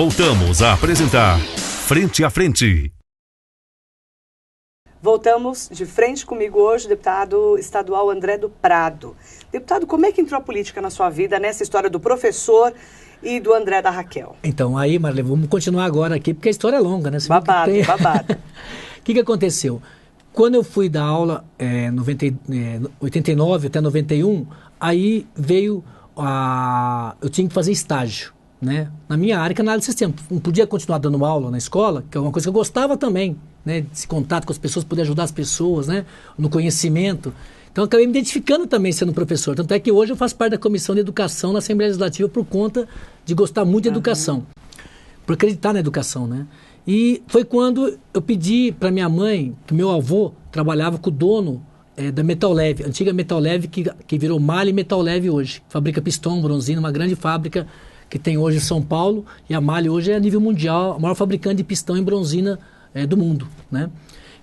Voltamos a apresentar Frente a Frente. Voltamos de frente comigo hoje, o deputado estadual André do Prado. Deputado, como é que entrou a política na sua vida, nessa história do professor e do André da Raquel? Então, aí, Marlene, vamos continuar agora aqui, porque a história é longa, né? Babado, babado. O que aconteceu? Quando eu fui dar aula, 89 até 91, aí veio eu tinha que fazer estágio, né? Na minha área, que é análise de sistema. Não podia continuar dando aula na escola, que é uma coisa que eu gostava também, né? Esse contato com as pessoas, poder ajudar as pessoas, né? No conhecimento. Então, eu acabei me identificando também sendo professor. Tanto é que hoje eu faço parte da Comissão de Educação na Assembleia Legislativa por conta de gostar muito de educação. Por acreditar na educação, né? E foi quando eu pedi para minha mãe, que meu avô trabalhava com o dono da Metal Leve, antiga Metal Leve, que virou Mali Metal Leve hoje. Fabrica pistão, bronzina, uma grande fábrica que tem hoje em São Paulo. E a Mali hoje é a nível mundial, a maior fabricante de pistão e bronzina do mundo, né?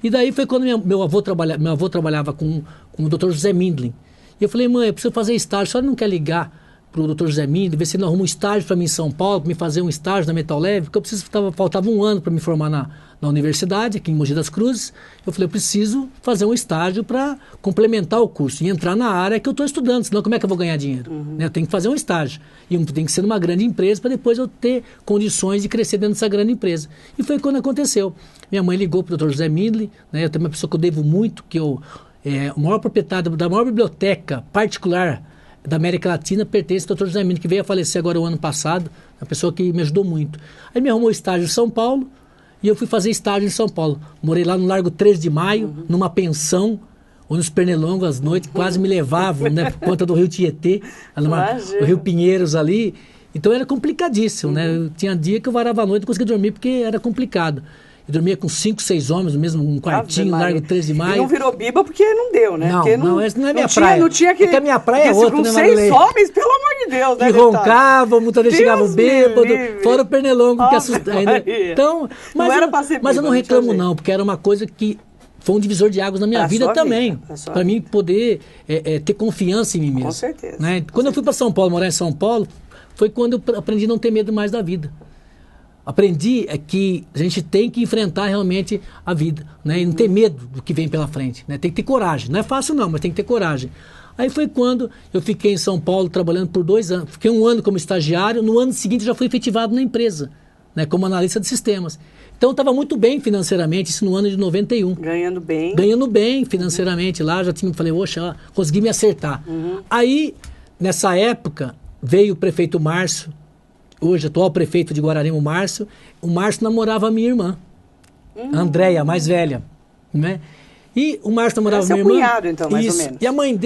E daí foi quando meu avô trabalhava com o Dr. José Mindlin. E eu falei, mãe, eu preciso fazer estágio, a senhora não quer ligar para o Dr. José Mindlin, ver se ele arruma um estágio para mim em São Paulo, para me fazer um estágio na Metal Leve, porque faltava um ano para me formar na universidade, aqui em Mogi das Cruzes. Eu falei, eu preciso fazer um estágio para complementar o curso e entrar na área que eu estou estudando, senão como é que eu vou ganhar dinheiro? Né? Eu tenho que fazer um estágio. E tem que ser numa grande empresa para depois eu ter condições de crescer dentro dessa grande empresa. E foi quando aconteceu. Minha mãe ligou para o Dr. José Mindlin, né? Eu tenho uma pessoa que eu devo muito, que o maior proprietário da maior biblioteca particular da América Latina pertence ao Dr. José Mindlin, que veio a falecer agora o ano passado, uma pessoa que me ajudou muito. Aí me arrumou estágio em São Paulo, e eu fui fazer estágio em São Paulo. Morei lá no Largo 13 de Maio, numa pensão, onde os pernilongos às noites quase me levavam, né, por conta do Rio Tietê, no Rio Pinheiros ali. Então era complicadíssimo, né? Eu tinha dia que eu varava a noite, não conseguia dormir porque era complicado. Eu dormia com 5, 6 homens, no mesmo um quartinho, no Largo 13 de Maio. E não virou biba porque não deu, né? Não, essa não é minha praia. Não tinha que... Porque a minha praia é outra, com né, 6 homens, pelo amor de Deus, né? Que roncavam, muitas vezes chegavam bêbado, fora o pernilongo que assustava. Então, mas eu não reclamo não, porque era uma coisa que foi um divisor de águas na minha vida também. Para mim poder ter confiança em mim mesmo. Com certeza. Né? Quando eu fui para São Paulo, morar em São Paulo, foi quando eu aprendi a não ter medo mais da vida. Aprendi que a gente tem que enfrentar realmente a vida, né? E não ter medo do que vem pela frente, né? Tem que ter coragem. Não é fácil não, mas tem que ter coragem. Aí foi quando eu fiquei em São Paulo trabalhando por 2 anos. Fiquei 1 ano como estagiário, no ano seguinte já fui efetivado na empresa, né? Como analista de sistemas. Então eu estava muito bem financeiramente, isso no ano de 91. Ganhando bem. Ganhando bem financeiramente lá, falei, oxa, consegui me acertar. Aí, nessa época, veio o prefeito Márcio, hoje atual prefeito de Guararema, o Márcio namorava a minha irmã, a Andréia, a mais velha, né? E o Márcio namorava a minha irmã. Cunhado, então, mais ou menos. E a mãe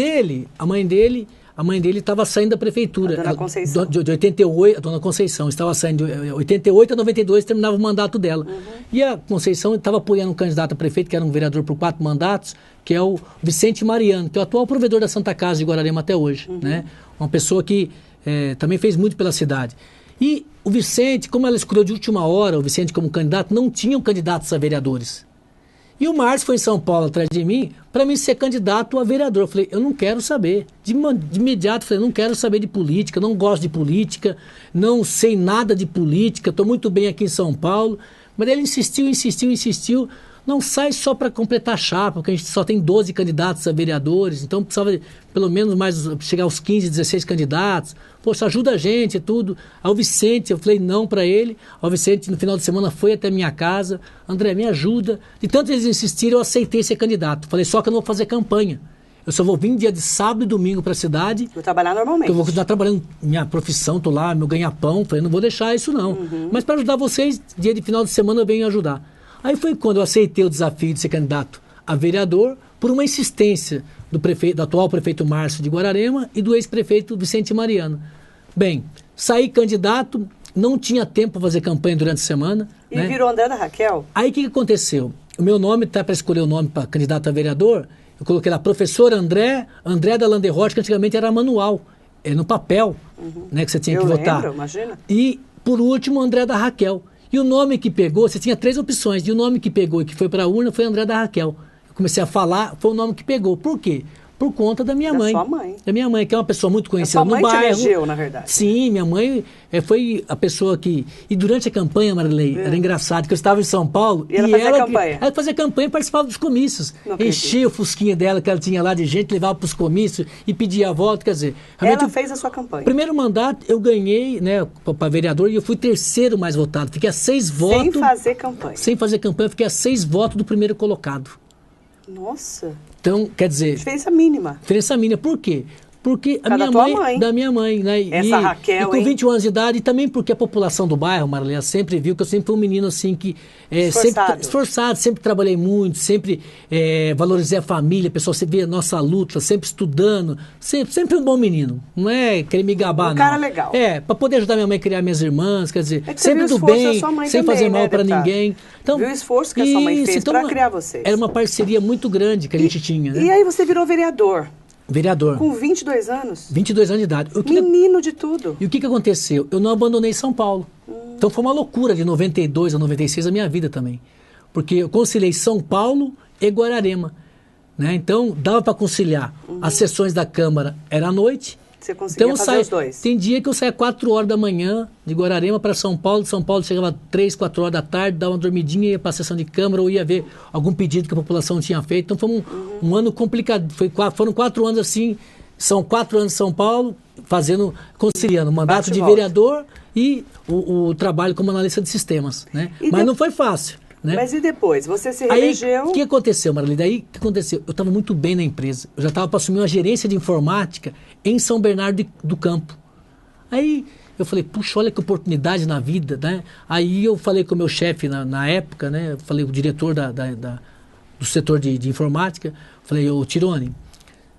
dele estava saindo da prefeitura. A dona Conceição. De 88, a dona Conceição estava saindo de 88 a 92, terminava o mandato dela. E a Conceição estava apoiando um candidato a prefeito, que era um vereador por 4 mandatos, que é o Vicente Mariano, que é o atual provedor da Santa Casa de Guararema até hoje, né? Uma pessoa que também fez muito pela cidade. E o Vicente, como ela escolheu de última hora, o Vicente como candidato, não tinham candidatos a vereadores. E o Márcio foi em São Paulo atrás de mim para mim ser candidato a vereador. Eu falei, eu não quero saber. De imediato, eu falei, não quero saber de política, não gosto de política, não sei nada de política, estou muito bem aqui em São Paulo. Mas ele insistiu. Não sai só para completar a chapa, porque a gente só tem 12 candidatos a vereadores, então precisava pelo menos mais chegar aos 15, 16 candidatos. Poxa, ajuda a gente e tudo. Ao Vicente, eu falei não para ele. Ao Vicente, no final de semana, foi até minha casa. André, me ajuda. De tanto eles insistirem, eu aceitei ser candidato. Falei, só que eu não vou fazer campanha. Eu só vou vir dia de sábado e domingo para a cidade. Vou trabalhar normalmente. Eu vou continuar trabalhando minha profissão, tô lá, meu ganha-pão. Falei, não vou deixar isso não. Mas para ajudar vocês, dia de final de semana eu venho ajudar. Aí foi quando eu aceitei o desafio de ser candidato a vereador por uma insistência do atual prefeito Márcio de Guararema e do ex-prefeito Vicente Mariano. Bem, saí candidato, não tinha tempo para fazer campanha durante a semana. E né? Virou André da Raquel? Aí o que aconteceu? O meu nome, tá para escolher o nome para candidato a vereador, eu coloquei lá professor André da Landerroche, que antigamente era manual, no papel, né, que você tinha que votar. Lembro, imagina. E, por último, André da Raquel. E o nome que pegou, você tinha 3 opções, e o nome que pegou e que foi para a urna foi André da Raquel. Eu comecei a falar, foi o nome que pegou. Por quê? por conta da minha mãe. Da sua mãe. Da minha mãe, que é uma pessoa muito conhecida no bairro. Sua mãe te elegeu, na verdade. Sim, minha mãe foi a pessoa que... E durante a campanha, Marilei, era engraçado, que eu estava em São Paulo... E ela fazia campanha? Ela fazia campanha e participava dos comícios. Enchia o fusquinha dela, que ela tinha lá de gente, levava para os comícios e pedia a volta, quer dizer... Ela fez a sua campanha? Primeiro mandato, eu ganhei, né, para vereador, e eu fui terceiro mais votado. Fiquei a 6 votos... Sem fazer campanha? Sem fazer campanha, fiquei a 6 votos do primeiro colocado. Nossa! Então, quer dizer... Diferença mínima. Diferença mínima. Por quê? Porque da minha mãe, né? Essa Raquel, e com 21 anos de idade, e também porque a população do bairro, Marilena, sempre viu que eu sempre fui um menino assim que... esforçado, sempre trabalhei muito, sempre valorizei a família, a pessoa sempre via a nossa luta, sempre estudando, sempre um bom menino. Não é querer me gabar, não. Um cara legal. Para poder ajudar minha mãe a criar minhas irmãs, quer dizer, sempre do bem, sem fazer mal para ninguém. Então, viu o esforço que a sua mãe fez para criar vocês. Era uma parceria muito grande que a gente tinha, né? E aí você virou vereador. Vereador. Com 22 anos? 22 anos de idade. Menino de tudo. E o que aconteceu? Eu não abandonei São Paulo. Então foi uma loucura de 92 a 96 a minha vida também. Porque eu conciliei São Paulo e Guararema. Né? Então dava para conciliar. As sessões da Câmara era à noite. Você conseguia fazer os dois? Tem dia que eu saía 4 horas da manhã de Guararema para São Paulo. De São Paulo chegava 3, 4 horas da tarde, dava uma dormidinha, ia para a sessão de Câmara ou ia ver algum pedido que a população tinha feito. Então foi um ano complicado. Foram 4 anos assim, são 4 anos em São Paulo, conciliando o mandato de vereador e o trabalho como analista de sistemas. Né? Mas não foi fácil. Né? Mas e depois? Você se reelegeu? Aí, o que aconteceu, Marilene? Daí, o que aconteceu? Eu estava muito bem na empresa. Eu já estava para assumir uma gerência de informática em São Bernardo do Campo. Aí, eu falei, puxa, olha que oportunidade na vida, né? Aí, eu falei com o meu chefe na época, né? Eu falei com o diretor do setor de informática. Falei, ô Tirone,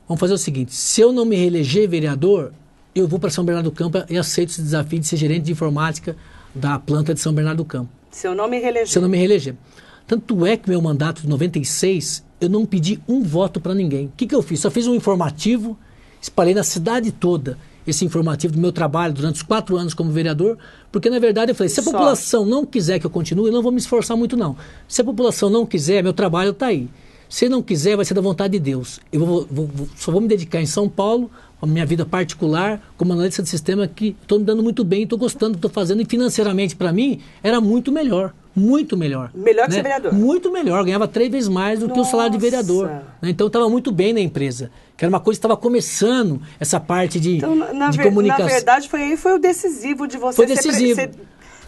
vamos fazer o seguinte. Se eu não me reeleger vereador, eu vou para São Bernardo do Campo e aceito esse desafio de ser gerente de informática da planta de São Bernardo do Campo. Se eu não me reeleger. Se eu não me reeleger. Tanto é que meu mandato de 96, eu não pedi um voto para ninguém. O que eu fiz? Só fiz um informativo, espalhei na cidade toda esse informativo do meu trabalho durante os 4 anos como vereador, porque na verdade eu falei, se a população não quiser que eu continue, eu não vou me esforçar muito não. Se a população não quiser, meu trabalho está aí. Se não quiser, vai ser da vontade de Deus. Eu só vou me dedicar em São Paulo, a minha vida particular, como analista de sistema, que estou me dando muito bem, estou gostando do que estou fazendo, e financeiramente, para mim, era muito melhor. Muito melhor. Melhor que ser vereador? Muito melhor. Ganhava 3 vezes mais do que o salário de vereador. Né? Então, eu estava muito bem na empresa. Que era uma coisa que estava começando, essa parte de comunicação. Na verdade, foi o decisivo de você foi decisivo.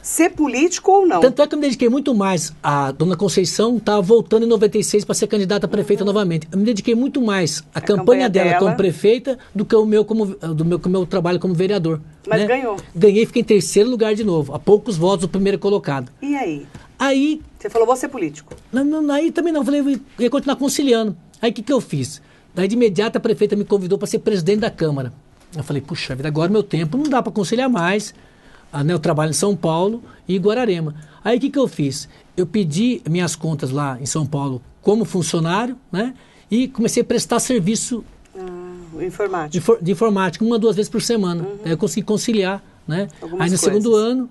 Ser político ou não. Tanto é que eu me dediquei muito mais. A dona Conceição estava voltando em 96 para ser candidata a prefeita novamente. Eu me dediquei muito mais à campanha dela como prefeita do que o meu trabalho como vereador. Mas né? ganhou. Ganhei e fiquei em 3º lugar de novo. A poucos votos do primeiro colocado. E aí? Aí... Você falou, vou ser político. Aí também não. Eu falei, eu ia continuar conciliando. Aí o que eu fiz? Daí de imediato a prefeita me convidou para ser presidente da Câmara. Eu falei, puxa vida, agora meu tempo não dá para conciliar mais. Eu trabalho em São Paulo e Guararema. Aí o que eu fiz? Eu pedi minhas contas lá em São Paulo como funcionário, né? E comecei a prestar serviço de informática 1 a 2 vezes por semana. Aí eu consegui conciliar, né? Aí no segundo ano,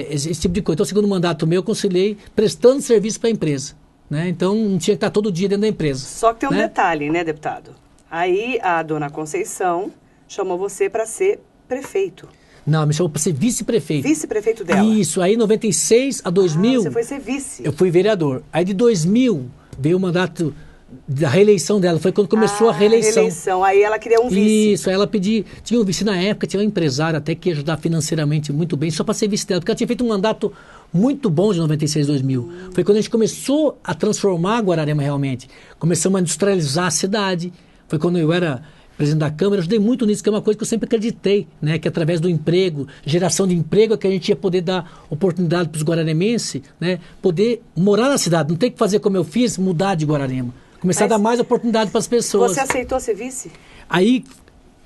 esse tipo de coisa. Então, o segundo mandato meu, eu conciliei prestando serviço para a empresa. Né? Então, não tinha que estar todo dia dentro da empresa. Só que tem um detalhe, né, deputado? Aí a dona Conceição chamou você para ser prefeito. Não, me chamou para ser vice-prefeito. Vice-prefeito dela. Isso, aí 96 a 2000... você foi ser vice. Eu fui vereador. Aí de 2000 veio o mandato da reeleição dela, foi quando começou a reeleição. Aí ela queria um vice. Isso, aí ela tinha um vice na época, tinha um empresário até que ia ajudar financeiramente muito bem, só para ser vice dela, porque ela tinha feito um mandato muito bom de 96 a 2000. Foi quando a gente começou a transformar Guararema realmente. Começamos a industrializar a cidade. Foi quando eu era presidente da Câmara, eu ajudei muito nisso, que é uma coisa que eu sempre acreditei, né? Que através do emprego, geração de emprego, é que a gente ia poder dar oportunidade para os guararemenses, né? Poder morar na cidade, não ter que fazer como eu fiz, mudar de Guararema. Começar a dar mais oportunidade para as pessoas. Você aceitou ser vice? Aí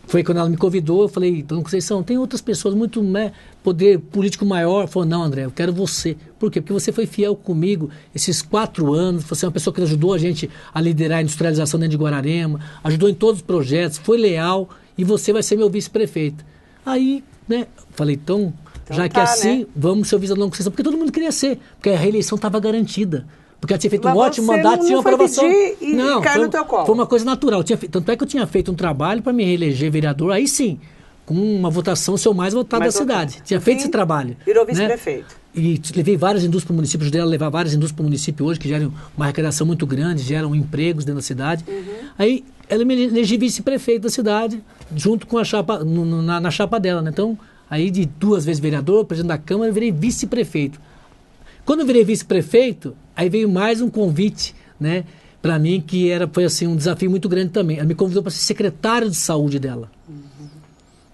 foi quando ela me convidou, eu falei, dona Conceição, tem outras pessoas muito, né, poder político maior. Falou, não, André, eu quero você. Por quê? Porque você foi fiel comigo esses 4 anos, você é uma pessoa que ajudou a gente a liderar a industrialização dentro de Guararema, ajudou em todos os projetos, foi leal e você vai ser meu vice-prefeito. Aí, né, falei, então já que é assim, né? Vamos ser o vice da dona Conceição, porque todo mundo queria ser, porque a reeleição estava garantida. Porque ela tinha feito Mas um ótimo você mandato, não tinha uma foi aprovação. pedir e caiu no teu colo. Foi uma coisa natural. Tanto é que eu tinha feito um trabalho para me reeleger vereador, aí sim, com uma votação, ser o mais votado da cidade. Tinha feito esse trabalho. Virou né? vice-prefeito. E levei várias indústrias para o município, ajudei a levar várias indústrias para o município hoje, que geram uma arrecadação muito grande, geram empregos dentro da cidade. Aí ela me elegi vice-prefeito da cidade, junto com a chapa, na chapa dela. Né? Então, aí de 2 vezes vereador, presidente da Câmara, eu virei vice-prefeito. Quando eu virei vice-prefeito, aí veio mais um convite, né, para mim, que foi assim, um desafio muito grande também. Ela me convidou para ser secretário de saúde dela.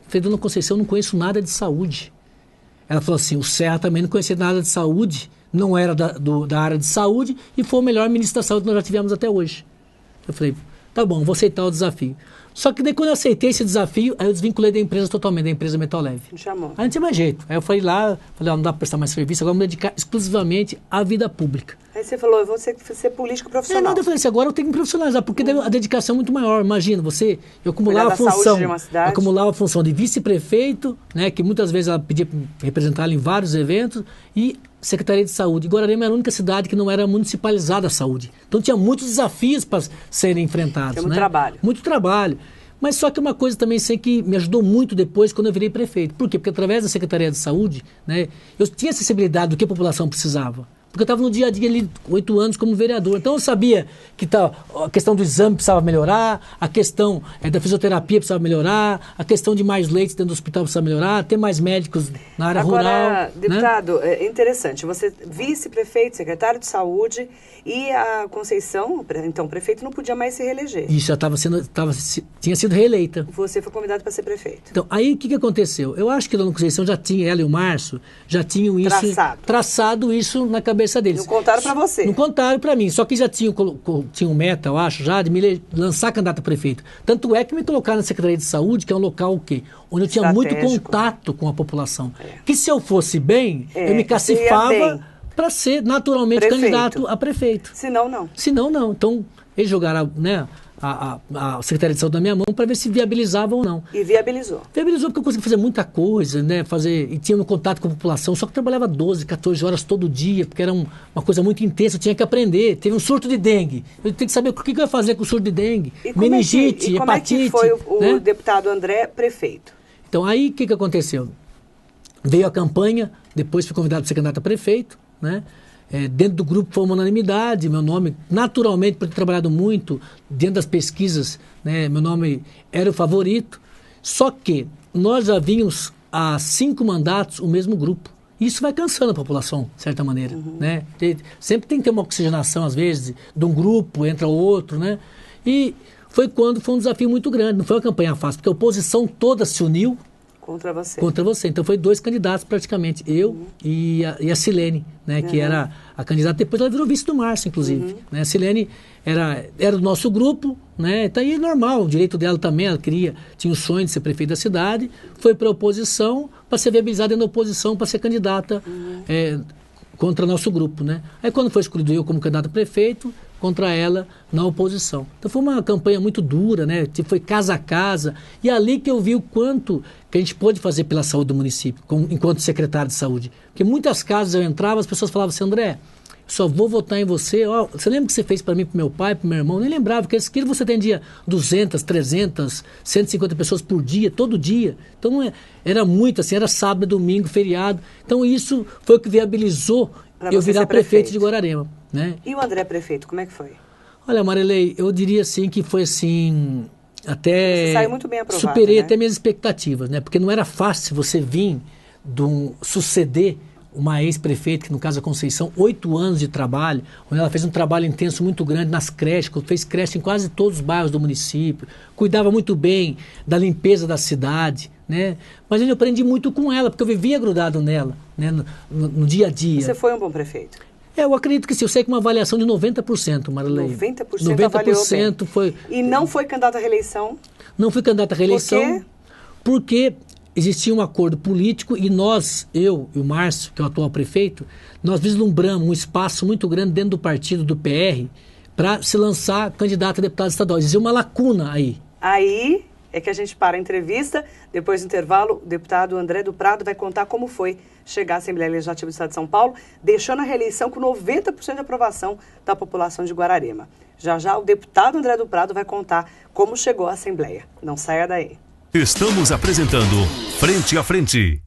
Falei, dona Conceição, eu não conheço nada de saúde. Ela falou assim, o Serra também não conhecia nada de saúde, não era da área de saúde e foi o melhor ministro da saúde que nós já tivemos até hoje. Eu falei, tá bom, vou aceitar o desafio. Só que daí quando eu aceitei esse desafio, aí eu desvinculei da empresa totalmente, da empresa Metal Leve. Me chamou. Aí não tinha mais jeito. Aí eu fui lá, falei, não dá para prestar mais serviço, agora eu vou me dedicar exclusivamente à vida pública. Aí você falou, eu vou ser político profissional. Eu falei assim, agora eu tenho que me profissionalizar, porque a dedicação é muito maior. Imagina, eu acumulava a função, acumulava a função de vice-prefeito, né, que muitas vezes ela pedia para representar ela em vários eventos, e Secretaria de Saúde. E Guararema era a única cidade que não era municipalizada a saúde. Então tinha muitos desafios para serem enfrentados. Tinha muito trabalho. Muito trabalho. Mas só que uma coisa também sei que me ajudou muito depois quando eu virei prefeito. Por quê? Porque através da Secretaria de Saúde, né, eu tinha acessibilidade do que a população precisava. Porque eu estava no dia a dia ali, 8 anos como vereador. Então eu sabia que a questão do exame precisava melhorar, a questão da fisioterapia precisava melhorar, a questão de mais leitos dentro do hospital precisava melhorar, ter mais médicos na área rural. Agora, deputado, né? é interessante, você vice-prefeito, secretário de saúde e a Conceição, então prefeito, não podia mais se reeleger. Isso, já tinha sido reeleita. Você foi convidado para ser prefeito. Então, aí o que aconteceu? Eu acho que a dona Conceição já tinha, ela e o Márcio, já tinham isso, traçado isso na cabeça deles. Não contaram para você. Não contaram para mim, só que já tinham meta, eu acho, já de me lançar candidato a prefeito. Tanto é que me colocaram na Secretaria de Saúde, que é um local o quê? Onde eu tinha muito contato com a população. Que se eu fosse bem, eu me cacifava para ser naturalmente candidato a prefeito. Senão, não. Senão, não. Então, eles jogaram, né, a Secretaria de Saúde na minha mão para ver se viabilizava ou não. E viabilizou. Viabilizou porque eu consegui fazer muita coisa, né? E tinha um contato com a população, só que eu trabalhava 12, 14 horas todo dia, porque era uma coisa muito intensa, eu tinha que aprender. Teve um surto de dengue. Eu tenho que saber o que eu ia fazer com o surto de dengue. Meningite, hepatite. Como é que foi o deputado André prefeito? Então, aí o que aconteceu? Veio a campanha, depois fui convidado para ser candidato a prefeito, né? Dentro do grupo foi uma unanimidade, meu nome, naturalmente, por ter trabalhado muito dentro das pesquisas, né, meu nome era o favorito, só que nós já vínhamos há 5 mandatos o mesmo grupo. Isso vai cansando a população, de certa maneira. Né? Sempre tem que ter uma oxigenação, às vezes, de um grupo, entra outro, né? E foi um desafio muito grande, não foi uma campanha fácil, porque a oposição toda se uniu, contra você. Contra você. Então, foi 2 candidatos praticamente, eu e a Silene, né, que era a candidata. Depois ela virou vice do Márcio, inclusive. Né? A Silene era do nosso grupo, né? Então, aí é normal, o direito dela também, ela tinha o sonho de ser prefeita da cidade, foi para a oposição, para ser viabilizada dentro da oposição, para ser candidata contra nosso grupo, né? Aí, quando foi escolhido eu como candidato a prefeito, contra ela na oposição. Então foi uma campanha muito dura, né? Foi casa a casa, e ali que eu vi o quanto que a gente pôde fazer pela saúde do município, enquanto secretário de saúde. Porque muitas casas eu entrava, as pessoas falavam assim, André, só vou votar em você, você lembra o que você fez para mim, para meu pai, para meu irmão? Eu nem lembrava, porque aquilo você atendia 200, 300, 150 pessoas por dia, todo dia. Então era muito assim, era sábado, domingo, feriado. Então isso foi o que viabilizou eu virar prefeito de Guararema. Né? E o André prefeito, como é que foi? Olha, Marilei, eu diria assim que foi assim, até... Você saiu muito bem aprovado, superei, né? até minhas expectativas, né? Porque não era fácil você vir suceder uma ex-prefeita, que no caso a Conceição, 8 anos de trabalho, onde ela fez um trabalho intenso muito grande nas creches, fez creche em quase todos os bairros do município, cuidava muito bem da limpeza da cidade, né? Mas eu aprendi muito com ela, porque eu vivia grudado nela, né? No dia a dia. Você foi um bom prefeito? Eu acredito que sim, eu sei que uma avaliação de 90%, Marilei. 90% foi. E não foi candidato à reeleição? Não fui candidato à reeleição. Por quê? Porque existia um acordo político e eu e o Márcio, que é o atual prefeito, nós vislumbramos um espaço muito grande dentro do partido do PR para se lançar candidato a deputado estadual. Existia uma lacuna aí. Aí é que a gente para a entrevista, depois do intervalo, o deputado André do Prado vai contar como foi chegar à Assembleia Legislativa do Estado de São Paulo, deixando a reeleição com 90% de aprovação da população de Guararema. Já já o deputado André do Prado vai contar como chegou à Assembleia. Não saia daí. Estamos apresentando Frente a Frente.